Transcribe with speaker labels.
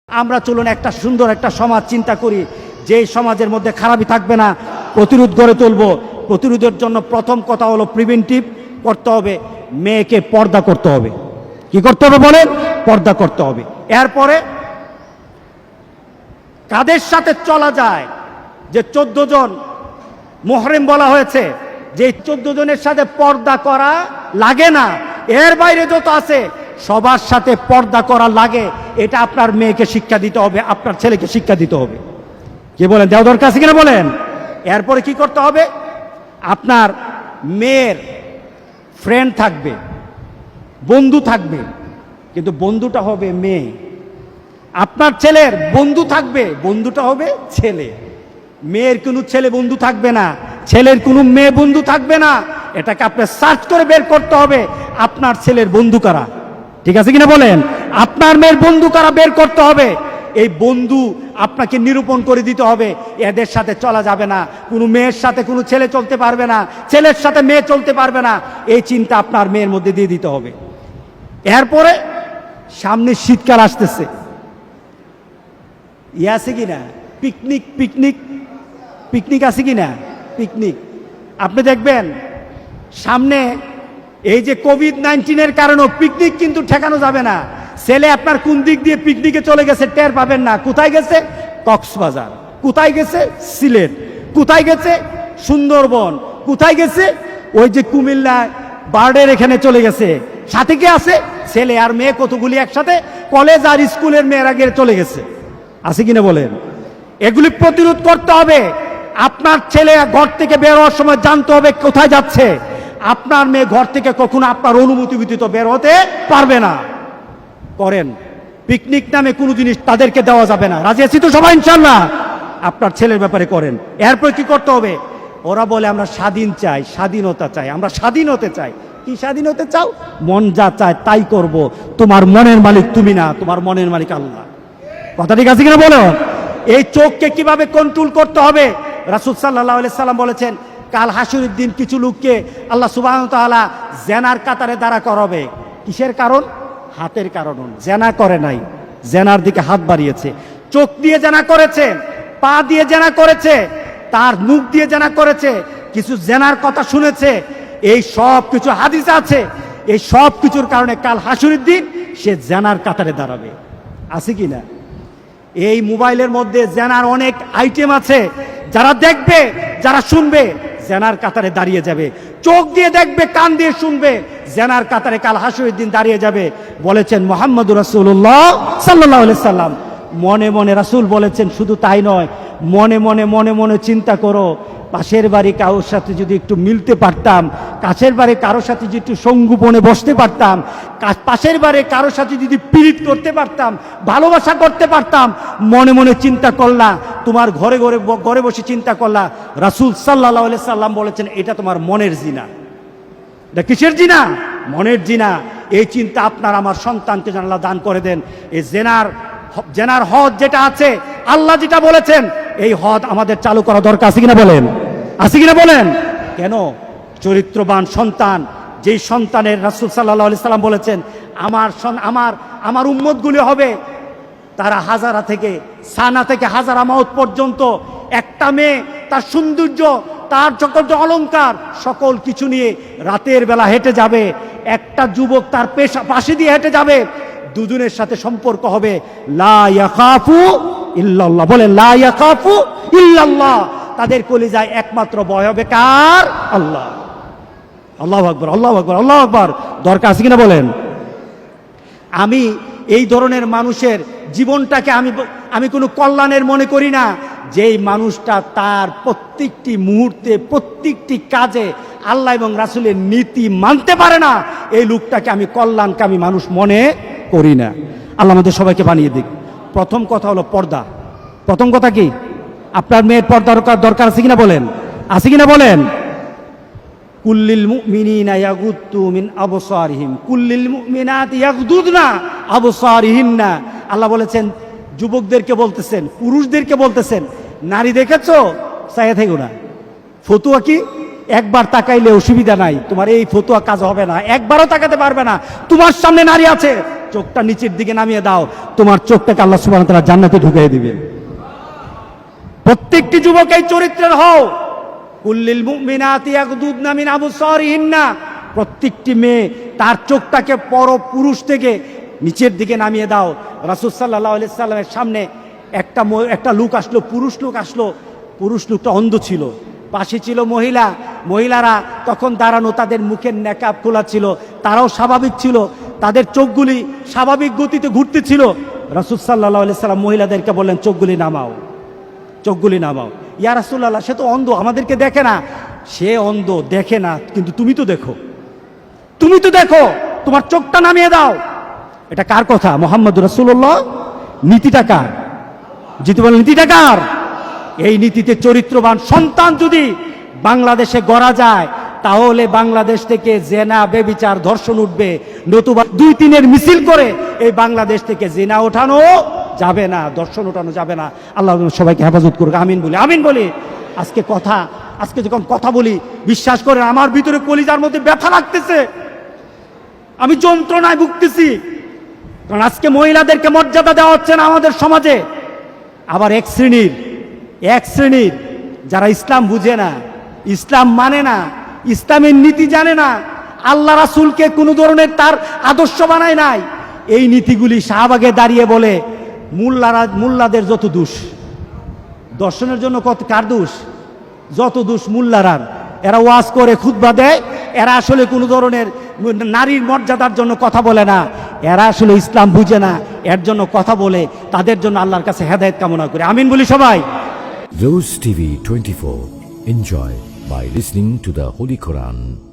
Speaker 1: আমরা চলুন একটা সুন্দর একটা সমাজ চিন্তা করি, যেই সমাজের মধ্যে খারাপই থাকবে না, প্রতিরোধ গড়ে তুলব। প্রতিরোধের জন্য প্রথম কথা হলো প্রিভেন্টিভ করতে হবে, মেয়েকে পর্দা করতে হবে। কি করতে হবে বলেন? পর্দা করতে হবে। এরপরে কাদের সাথে চলা যায়, যে 14 জন মুহরিম বলা হয়েছে, যে 14 জনের সাথে পর্দা করা লাগে না, এর বাইরে যত আছে সবার সাথে পর্দা করা লাগে। এটা আপনার মেয়েকে শিক্ষা দিতে হবে, আপনার ছেলেকে শিক্ষা দিতে হবে। কি বলেন? দেওয়া দরকার আছে কিনা বলেন? এরপরে কি করতে হবে? আপনার মেয়ের ফ্রেন্ড থাকবে, বন্ধু থাকবে, কিন্তু বন্ধুটা হবে মেয়ে। আপনার ছেলের বন্ধু থাকবে, বন্ধুটা হবে ছেলে। মেয়ের কোনো ছেলে বন্ধু থাকবে না, ছেলের কোনো মেয়ে বন্ধু থাকবে না। এটাকে আপনি সার্চ করে বের করতে হবে আপনার ছেলের বন্ধু কারা। ঠিক আছে কিনা বলেন? আপনার মেয়ের বন্ধু কারা বের করতে হবে। এই বন্ধু আপনাকে নিরূপণ করে দিতে হবে, এদের সাথে চলা যাবে না, কোনো মেয়ের সাথে কোনো ছেলে চলতে পারবে না, ছেলের সাথে মেয়ে চলতে পারবে না। এই চিন্তা আপনার মেয়ের মধ্যে দিয়ে দিতে হবে। এরপরে সামনে শীতকাল আসতেছে, আছে কিনা পিকনিক, পিকনিক পিকনিক আছে কিনা? পিকনিক আপনি দেখবেন সামনে এই যে কোভিড-19 কারণে পিকনিক কিন্তু ঠেকানো যাবে না। ছেলে আপনার কোন দিক দিয়ে পিকনিকে চলে গেছে টের পাবেন না। কোথায় গেছে? কক্সবাজার। কোথায় গেছে? সিলেট। কোথায় গেছে? সুন্দরবন। কোথায় গেছে? ওই যে কুমিল্লা বার্ডের এখানে চলে গেছে। সাথে কে আছে? ছেলে আর মেয়ে, কতগুলি একসাথে কলেজ আর স্কুলের মেয়েরা গিয়ে চলে গেছে। আছে কিনা বলেন? এগুলি প্রতিরোধ করতে হবে। আপনার ছেলে ঘর থেকে বের হওয়ার সময় জানতে হবে কোথায় যাচ্ছে। আপনার মেয়ে ঘর থেকে কখনো আপনার অনুমতি ব্যতীত বের হতে পারবে না। করেন পিকনিক নামে কোনো জিনিস তাদেরকে দেওয়া যাবে না। রাজি আছি তো সবাই ইনশাআল্লাহ? আপনার ছেলের ব্যাপারে করেন। এরপর কি করতে হবে? ওরা বলে আমরা স্বাধীন চাই, স্বাধীনতা চাই, আমরা স্বাধীন হতে চাই। কি স্বাধীন হতে চাও? মন যা চায় তাই করব। তোমার মনের মালিক তুমি না, তোমার মনের মালিক আল্লাহ। কথা ঠিক আছে কিনা বলো? এই চোখকে কিভাবে কন্ট্রোল করতে হবে? রাসূল সাল্লাল্লাহু আলাইহি সাল্লাম বলেছেন, কাল হাসুরের দিন কিছু লোককে আল্লাহ সুবহানাহু ওয়া তাআলা জেনার কাতারে দাঁড়া করাবে। কিসের কারণ? হাতের কারণ। জেনা করে নাই, জেনার দিকে হাত বাড়িয়েছে। চোখ দিয়ে জেনা করেছে, পা দিয়ে জেনা করেছে, তার মুখ দিয়ে জেনা করেছে, কিছু জেনার কথা শুনেছে। এই সব কিছু হাদিস আছে। এই সব কিছুর কারণে কাল হাসুরের দিন সে জেনার কাতারে দাঁড়াবে। আছে কি না? এই মোবাইলের মধ্যে জেনার অনেক আইটেম আছে। যারা দেখবে, যারা শুনবে, জেনার কাতারে দাঁড়িয়ে যাবে। চোখ দিয়ে দেখবে, কান দিয়ে শুনবে, জেনার কাতারে কাল হাসুরের দিন দাঁড়িয়ে যাবে। বলেছেন মুহাম্মদুর রাসূলুল্লাহ সাল্লাল্লাহু আলাইহি সাল্লাম। মনে মনে রাসূল বলেছেন, শুধু তাই নয়, মনে মনে মনে মনে চিন্তা করো, পাশের বাড়ি কারোর সাথে যদি একটু মিলতে পারতাম, কাছের বাড়ি কারোর সাথে যদি একটু সঙ্গোপনে বসতে পারতাম, পাশের বাড়ি কারোর সাথে যদি পীড়িত করতে পারতাম, ভালোবাসা করতে পারতাম, মনে মনে চিন্তা করলা, তোমার ঘরে ঘরে ঘরে বসে চিন্তা করলা। রাসূল সাল্লাল্লাহু আলাইহি সাল্লাম বলেছেন, এটা তোমার মনের জিনা। এটা কিসের জিনা? মনের জিনা। এই চিন্তা আপনার আমার সন্তানকে যেন আল্লাহ দান করে দেন। এই জেনার হদ যেটা আছে, আল্লাহ যেটা বলেছেন, এই হদ আমাদের চালু করা দরকার। আছে কিনা বলেন? আছে কিনা বলেন? কেন? চরিত্রবান সন্তান, যেই সন্তানের রাসূল সাল্লাল্লাহু আলাইহি সাল্লাম বলেছেন, আমার উম্মতগুলি হবে তারা হাজারা থেকে সানা থেকে হাজারা মাউত পর্যন্ত একটা মেয়ে তার সৌন্দর্য, তার সকল অলংকার, সকল কিছু নিয়ে রাতের বেলা হেঁটে যাবে। একটা যুবক তার পাশে দিয়ে হেঁটে যাবে, দুজনের সাথে সম্পর্ক হবে। লা ইয়াখাফু ইল্লাল্লাহ। বলেন লা ইয়াখাফু ইল্লাল্লাহ। তাদের কলিজায় একমাত্র ভয় হবে কার? আল্লাহ। আল্লাহু আকবার, আল্লাহু আকবার, আল্লাহু আকবার। দরকার আছে কিনা বলেন? আমি এই ধরনের মানুষের জীবনটাকে আমি কোনো কল্যাণের মনে করি না। যেই মানুষটা তার প্রত্যেকটি মুহূর্তে, প্রত্যেকটি কাজে আল্লাহ এবং রাসূলের নীতি মানতে পারে না, এই লোকটাকে আমি কল্যাণকামী মানুষ মনে করি না। আল্লাহ আমাদের সবাইকে বানিয়ে দিক। প্রথম কথা হলো পর্দা। প্রথম কথা কি? আপনার মেয়ের পর্দা দরকার আছে কিনা বলেন? আছে কিনা বলেন? কুল্লিল মুমিনিনা ইয়াগুদ্দু মিন আবসারিহিম কুল্লিল মুমিনাতি ইয়াগুদুনা আবসারিহিন্না। আল্লাহ বলেছেন, যুবকদেরকে বলতেছেন, পুরুষদেরকে বলতেছেন, নারী দেখেছো? চাইয়া থেকো না। ফতুয়া কি? একবার তাকাইলে অসুবিধা নাই, তোমার এই ফতুয়া কাজ হবে না, একবারও তাকাতে পারবে না। তোমার সামনে নারী আছে, চোখটা নিচের দিকে নামিয়ে দাও, তোমার চোখটাকে আল্লাহ সুবহানাহু ওয়া তাআলা জান্নাতে ঢুকিয়ে দিবে। প্রত্যেকটি যুবক এই চরিত্রের হও। কুল্লিল মুমিনাতি ইয়াগদুদনা মিন আবসারিহিন্না, প্রত্যেকটি মেয়ে তার চোখটাকে পর পুরুষ থেকে নিচের দিকে নামিয়ে দাও। রাসূল সাল্লাল্লাহু আলাইহি সাল্লামের সামনে একটা লোক আসলো, পুরুষ লোক আসলো। পুরুষ লোকটা অন্ধ ছিল, পাশে ছিল মহিলারা তখন দাঁড়ানো, তাদের মুখের নেকাব খোলা ছিল, তারাও স্বাভাবিক ছিল, তাদের চোখগুলি স্বাভাবিক গতিতে ঘুরতেছিল। রাসূল সাল্লাল্লাহু আলাইহি সাল্লাম মহিলাদেরকে বললেন, চোখগুলি নামাও, চোখগুলি নামাও। ইয়া রাসূলুল্লাহ, সে তো অন্ধ, আমাদেরকে দেখে না। সে অন্ধ, দেখে না, কিন্তু তুমি তো দেখো, তুমি তো দেখো, তোমার চোখটা নামিয়ে দাও। এটা কার কথা? মুহাম্মদুর রাসূলুল্লাহ। নীতিটা কার? যেটি বলেন নীতিটা কার? এই নীতিতে চরিত্রবান সন্তান যদি বাংলাদেশে গড়া যায়, তাহলে বাংলাদেশ থেকে জেনা, বেবিচার, ধর্ষণ উঠবে। নতুবা 2-3-এর মিছিল করে এই বাংলাদেশ থেকে জেনা ওঠানো যাবে না, ধর্ষণ ওঠানো যাবে না। আল্লাহ সবাইকে হেফাজত করুক, আমিন বলি, আমিন বলি। আজকে যখন কথা বলি, বিশ্বাস করেন আমার ভিতরে কলিজার মধ্যে ব্যথা লাগতেছে, আমি যন্ত্রণায় ভুগতেছি। কারণ আজকে মহিলাদেরকে মর্যাদা দেওয়া হচ্ছে না আমাদের সমাজে। আবার এক শ্রেণীর যারা ইসলাম বুঝে না, ইসলাম মানে না, ইসলামের নীতি জানে না, আল্লাহ রাসূলকে কোনো ধরনের তার আদর্শ বানায় নাই, এই নীতিগুলি শাহবাগে দাঁড়িয়ে বলে মোল্লাদের যত দোষ, দর্শনের জন্য কার দোষ? যত দোষ মোল্লারার। এরা ওয়াজ করে, খুতবা দেয়, এরা আসলে কোনো ধরনের নারীর মর্যাদার জন্য কথা বলে না, এরা আসলে ইসলাম বুঝে না, এর জন্য কথা বলে। তাদের জন্য আল্লাহর কাছে হেদায়েত কামনা করি, আমিন বলি সবাই।
Speaker 2: Rose TV 24. Enjoy by listening to the Holy Quran.